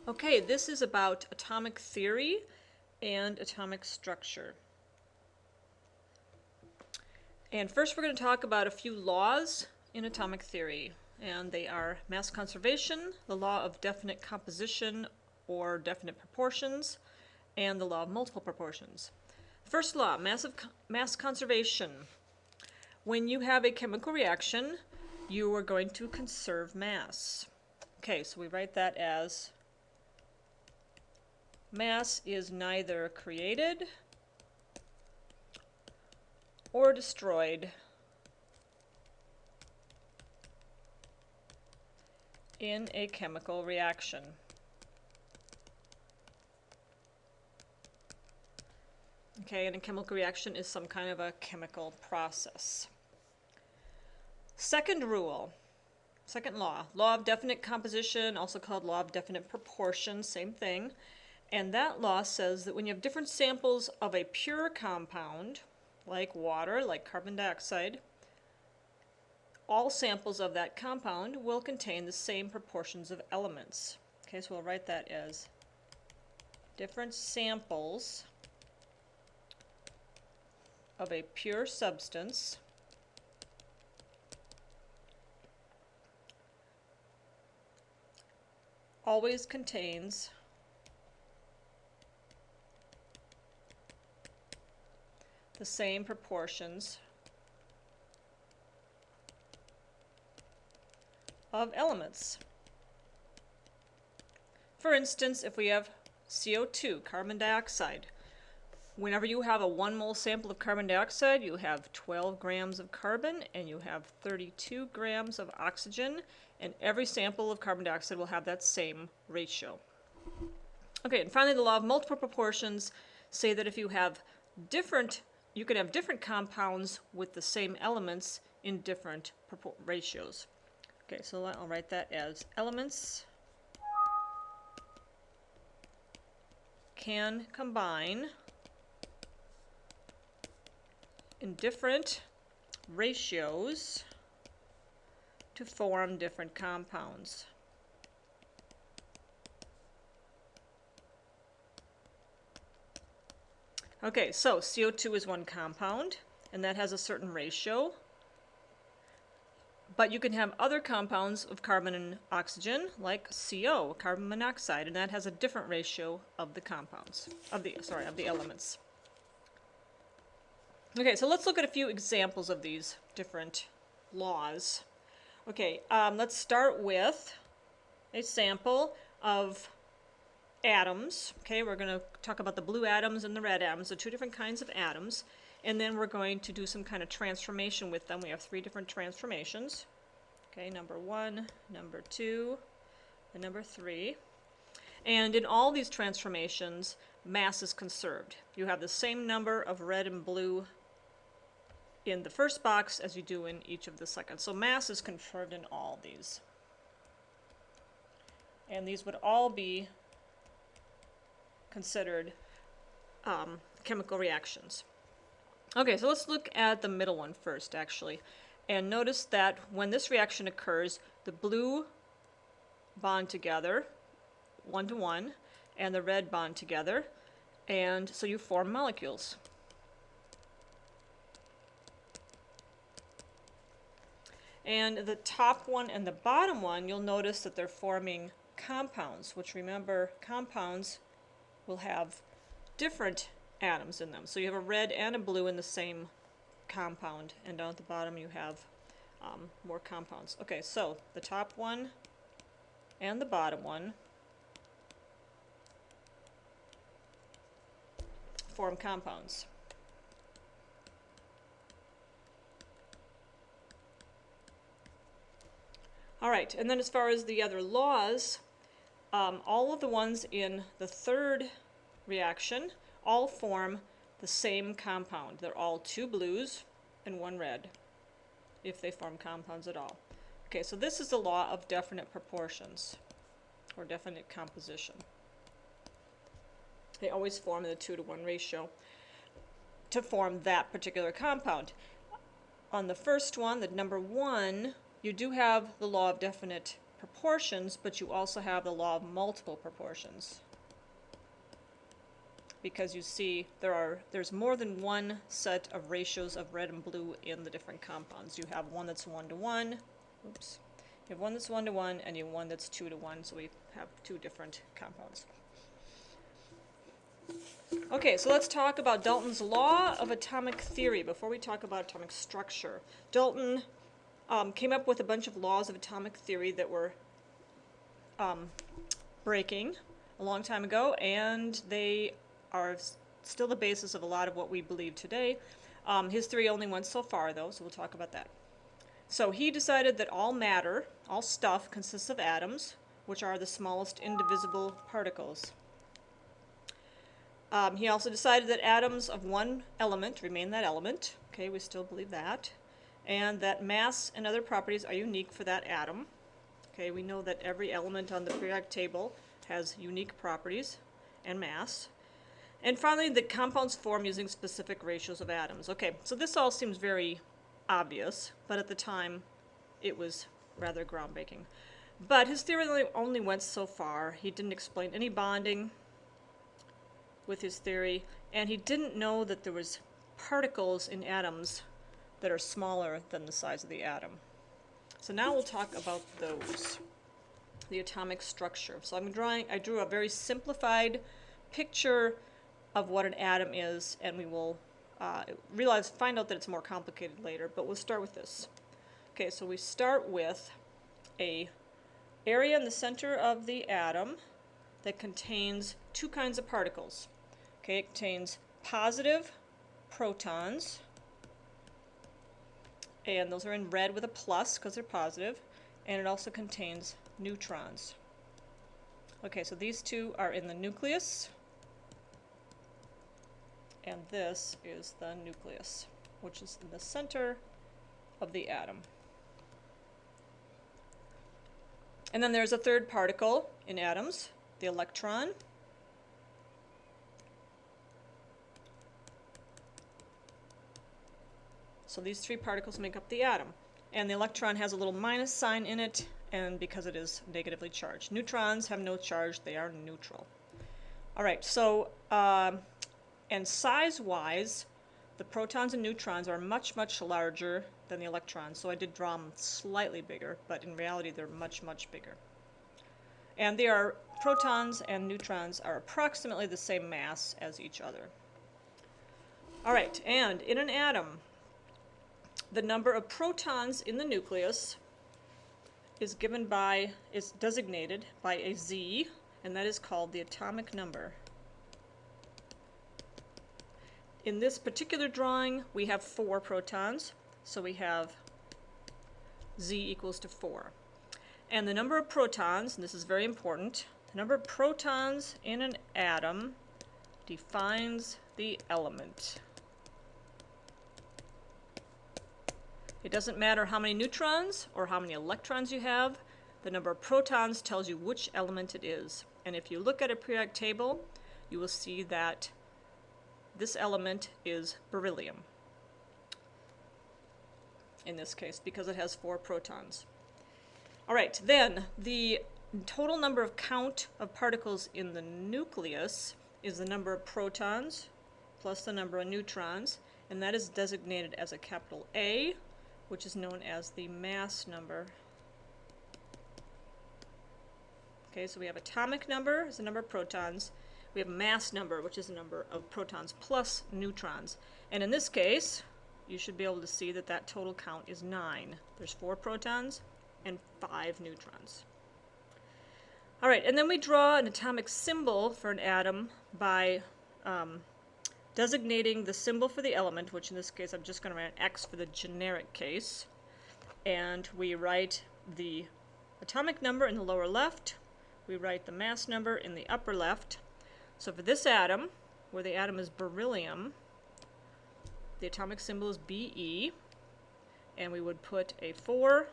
Okay, this is about atomic theory and atomic structure. And first we're going to talk about a few laws in atomic theory. And they are mass conservation, the law of definite composition or definite proportions, and the law of multiple proportions. First law, mass conservation. When you have a chemical reaction, you are going to conserve mass. Okay, so we write that as mass is neither created or destroyed in a chemical reaction. Okay, and a chemical reaction is some kind of a chemical process. Second rule, second law, law of definite composition, also called law of definite proportion, same thing. And that law says that when you have different samples of a pure compound, like water, like carbon dioxide, all samples of that compound will contain the same proportions of elements. Okay, so we'll write that as different samples of a pure substance always contains the same proportions of elements. For instance, if we have CO2, carbon dioxide, whenever you have a 1 mole sample of carbon dioxide, you have 12 grams of carbon and you have 32 grams of oxygen, and every sample of carbon dioxide will have that same ratio. Okay, and finally the law of multiple proportions say that if you have you can have different compounds with the same elements in different ratios. Okay, so I'll write that as elements can combine in different ratios to form different compounds. Okay, so CO2 is one compound, and that has a certain ratio. But you can have other compounds of carbon and oxygen, like CO, carbon monoxide, and that has a different ratio of the compounds, of the elements. Okay, so let's look at a few examples of these different laws. Okay, let's start with a sample of atoms. Okay, we're going to talk about the blue atoms and the red atoms, the two different kinds of atoms, and then we're going to do some kind of transformation with them. We have 3 different transformations. Okay, number 1, number 2, and number 3. And in all these transformations, mass is conserved. You have the same number of red and blue in the first box as you do in each of the second. So mass is conserved in all these. And these would all be considered chemical reactions. Okay, so let's look at the middle one first, actually. And notice that when this reaction occurs, the blue bond together, 1 to 1, and the red bond together, and so you form molecules. And the top one and the bottom one, you'll notice that they're forming compounds, which, remember, compounds will have different atoms in them. So you have a red and a blue in the same compound, and down at the bottom you have more compounds. Okay, so the top one and the bottom one form compounds. All right, and then as far as the other laws, all of the ones in the third reaction all form the same compound. They're all 2 blues and 1 red, if they form compounds at all. Okay, so this is the law of definite proportions, or definite composition. They always form in the 2 to 1 ratio to form that particular compound. On the first one, the number 1, you do have the law of definite proportions, but you also have the law of multiple proportions. Because you see there's more than one set of ratios of red and blue in the different compounds. You have one that's 1:1, oops. You have one that's 1:1 and you have one that's 2:1, so we have two different compounds. Okay, so let's talk about Dalton's law of atomic theory before we talk about atomic structure. Dalton came up with a bunch of laws of atomic theory that were breaking a long time ago, and they are still the basis of a lot of what we believe today. His theory only went so far, though, so we'll talk about that. So he decided that all matter, all stuff, consists of atoms, which are the smallest indivisible particles. He also decided that atoms of one element remain that element. Okay, we still believe that. And that mass and other properties are unique for that atom. Okay, we know that every element on the periodic table has unique properties and mass. And finally, the compounds form using specific ratios of atoms. Okay, so this all seems very obvious, but at the time it was rather groundbreaking. But his theory only went so far. He didn't explain any bonding with his theory, and he didn't know that there was particles in atoms that are smaller than the size of the atom. So now we'll talk about those, the atomic structure. So I drew a very simplified picture of what an atom is, and we will find out that it's more complicated later, but we'll start with this. Okay, so we start with a area in the center of the atom that contains two kinds of particles. Okay, it contains positive protons, and those are in red with a plus because they're positive, and it also contains neutrons. Okay, so these two are in the nucleus, and this is the nucleus, which is in the center of the atom. And then there's a third particle in atoms, the electron. So these three particles make up the atom. And the electron has a little minus sign in it, and because it is negatively charged. Neutrons have no charge, they are neutral. All right, so, and size-wise, the protons and neutrons are much, much larger than the electrons. So I did draw them slightly bigger, but in reality they're much, much bigger. And protons and neutrons are approximately the same mass as each other. All right, and in an atom, the number of protons in the nucleus is designated by a Z, and that is called the atomic number. In this particular drawing, we have 4 protons, so we have Z equals to 4. And the number of protons, and this is very important, the number of protons in an atom defines the element. It doesn't matter how many neutrons or how many electrons you have. The number of protons tells you which element it is. And if you look at a periodic table, you will see that this element is beryllium in this case because it has 4 protons. All right, then the total number of count of particles in the nucleus is the number of protons plus the number of neutrons, and that is designated as a capital A, which is known as the mass number. Okay, so we have atomic number is the number of protons. We have mass number, which is the number of protons plus neutrons. And in this case, you should be able to see that that total count is 9. There's 4 protons and 5 neutrons. All right, and then we draw an atomic symbol for an atom by designating the symbol for the element, which in this case I'm just going to write an X for the generic case. And we write the atomic number in the lower left. We write the mass number in the upper left. So for this atom, where the atom is beryllium, the atomic symbol is Be, and we would put a 4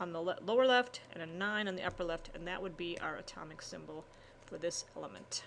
on the lower left and a 9 on the upper left, and that would be our atomic symbol for this element.